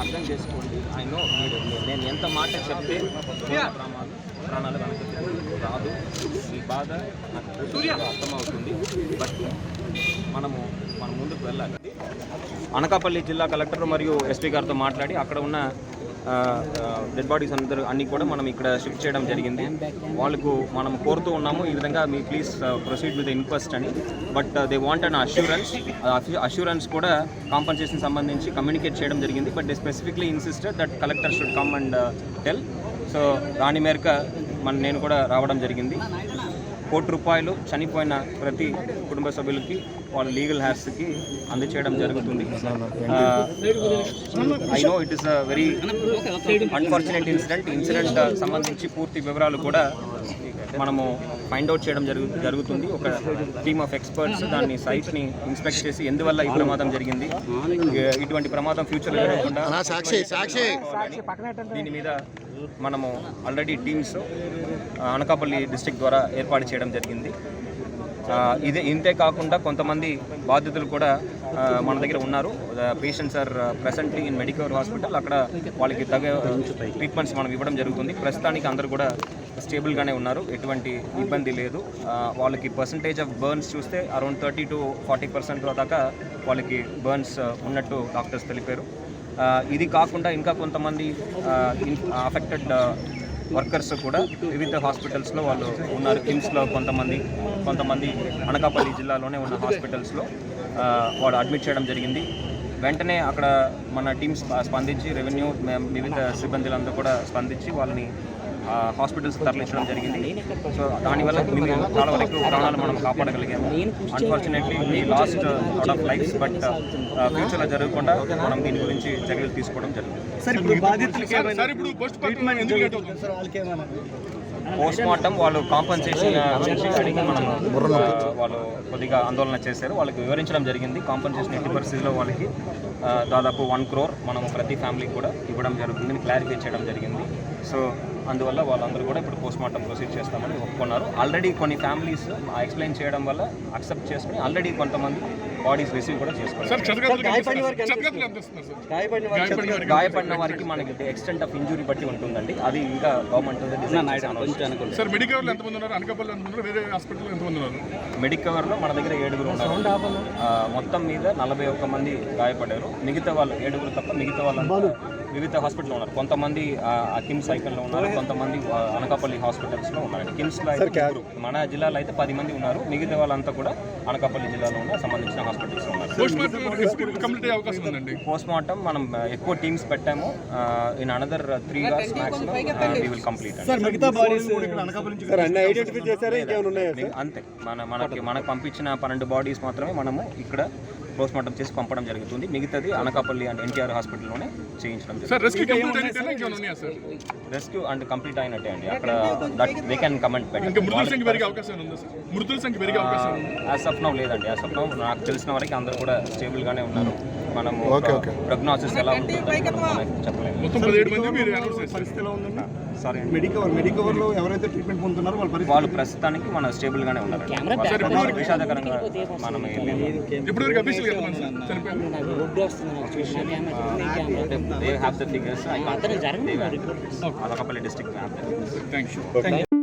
అర్థం చేసుకోండి. ఆయన నేను ఎంత మాట చెప్తే ప్రాణాలు వెనక్కి రాదు. ఈ బాధ నాకు అర్థమవుతుంది. బట్ మన ముందుకు వెళ్ళాలి. అనకాపల్లి జిల్లా కలెక్టర్ మరియు ఎస్పీ గారితో మాట్లాడి అక్కడ ఉన్న డెడ్ బాడీస్ అన్నీ కూడా మనం ఇక్కడ షిఫ్ట్ చేయడం జరిగింది. వాళ్ళకు మనం కోరుతూ ఉన్నాము ఈ విధంగా me please proceed with inquest అని. But they want an assurance కూడా కాంపన్సేషన్ సంబంధించి కమ్యూనికేట్ చేయడం జరిగింది. But they specifically insisted that collector should come and tell. So దాని మేరకు నేను కూడా రావడం జరిగింది. ₹1 చనిపోయిన ప్రతి కుటుంబ సభ్యులకి వాళ్ళ లీగల్ హ్యాస్కి అందచేయడం జరుగుతుంది. I know it is a very unfortunate incident సంబంధించి పూర్తి వివరాలు కూడా మనము ఫైండ్ అవుట్ చేయడం జరుగుతుంది. ఒక టీమ్ ఆఫ్ ఎక్స్పర్ట్స్ దాన్ని సైట్ని ఇన్స్పెక్ట్ చేసి ఎందువల్ల ఈ ప్రమాదం జరిగింది, ఇటువంటి ప్రమాదం ఫ్యూచర్లో జరగకుండా దీని మీద మనము ఆల్రెడీ టీమ్స్ అనకాపల్లి డిస్ట్రిక్ట్ ద్వారా ఏర్పాటు చేయడం జరిగింది. ఇంతే కాకుండా కొంతమంది బాధితులు కూడా మన దగ్గర ఉన్నారు. Patients are presently in medical hospital. అక్కడ వాళ్ళకి తగ్గ ట్రీట్మెంట్స్ మనం ఇవ్వడం జరుగుతుంది. ప్రస్తుతానికి అందరూ కూడా స్టేబుల్గానే ఉన్నారు, ఎటువంటి ఇబ్బంది లేదు. వాళ్ళకి పర్సంటేజ్ ఆఫ్ బర్న్స్ చూస్తే అరౌండ్ 30 to 40% దాకా వాళ్ళకి బర్న్స్ ఉన్నట్టు డాక్టర్స్ తెలిపారు. ఇది కాకుండా ఇంకా కొంతమంది అఫెక్టెడ్ వర్కర్స్ కూడా వివిధ హాస్పిటల్స్లో వాళ్ళు ఉన్నారు. కిమ్స్లో కొంతమంది అనకాపల్లి జిల్లాలోనే ఉన్న హాస్పిటల్స్లో వాళ్ళు అడ్మిట్ చేయడం జరిగింది. వెంటనే అక్కడ మన టీమ్స్ స్పందించి రెవెన్యూ వివిధ సిబ్బందులందరూ కూడా స్పందించి వాళ్ళని హాస్పిటల్స్ తరలించడం జరిగింది. సో దానివల్ల చాలా వరకు ప్రాణాలు మనం కాపాడగలిగాము. అన్ఫార్చునేట్లీ ఈ lost lot of lives. But ఫ్యూచర్లో జరగకుండా మనం దీని గురించి చర్యలు తీసుకోవడం జరుగుతుంది. పోస్ట్ మార్టం వాళ్ళు కాంపన్సేషన్ గురించి అడిగి వాళ్ళు కొద్దిగా ఆందోళన చేశారు. వాళ్ళకి వివరించడం జరిగింది. కాంపన్సేషన్ ఎట్టి పరిస్థితిలో వాళ్ళకి దాదాపు 1 crore మనం ప్రతి ఫ్యామిలీకి కూడా ఇవ్వడం జరుగుతుందని క్లారిఫై చేయడం జరిగింది. సో అందువల్ల వాళ్ళందరూ కూడా ఇప్పుడు పోస్ట్ మార్టం ప్రొసీడ్ చేస్తామని ఒప్పుకున్నారు. ఆల్రెడీ కొన్ని ఫ్యామిలీస్ ఎక్స్ప్లెయిన్ చేయడం వల్ల అక్సెప్ట్ చేసుకుని ఆల్రెడీ కొంతమంది బాడీస్ రిసీవ్ కూడా చేసుకోవాలి. గాయపడిన వారికి మనకి ఎక్స్టెంట్ ఆఫ్ ఇంజురీ బట్టి ఉంటుందండి. అది ఇంకా గవర్నమెంట్ మెడికవర్లో మన దగ్గర 7 ఉన్నారు. మొత్తం మీద 41 మంది గాయపడ్డారు. మిగతా వాళ్ళు 7 తప్ప మిగతా వాళ్ళు వివిధ హాస్పిటల్లో ఉన్నారు. కొంతమంది కిమ్స్ సైకిల్లో ఉన్నారు, కొంతమంది అనకాపల్లి హాస్పిటల్స్లో ఉన్నారు. కిమ్స్లో అయితే మన జిల్లాలో అయితే 10 మంది ఉన్నారు. మిగతా వాళ్ళంతా కూడా అనకాపల్లి జిల్లాలో ఉన్న సంబంధించిన హాస్పిటల్స్ ఉన్నారు. పోస్ట్ మార్టం మనం ఎక్కువ టీమ్స్ పెట్టాము. In another 3 hours maximum we will complete. అంతే. మనకు పంపించిన 12 బాడీస్ మాత్రమే మనము ఇక్కడ పోస్ట్ మార్టం చేసి పంపడం జరుగుతుంది. మిగతాది అనకాపల్లి అండ్ ఎన్టీఆర్ హాస్పిటల్లోనే చేయించడం జరుగుతుంది. రెస్క్యూ అండ్ కంప్లీట్ అయినట్టే అండి. అక్కడ they can comment as of now లేదండి. యాజ్ ఆఫ్ నౌ నాకు తెలిసిన వరకు అందరూ కూడా స్టేబుల్గానే ఉన్నారు. మనము ప్రోగ్నోసిస్ ఎలా ఉంటుందో చెప్పలేము. సారీ, మెడికవర్లో ఎవరైతే ట్రీట్మెంట్ పొందుతున్నారో వాళ్ళు ప్రస్తుతానికి మన స్టేబుల్గానే ఉన్నారు. విషాదకరంగా మనం They have the figures. Anakapalli district. Thank you.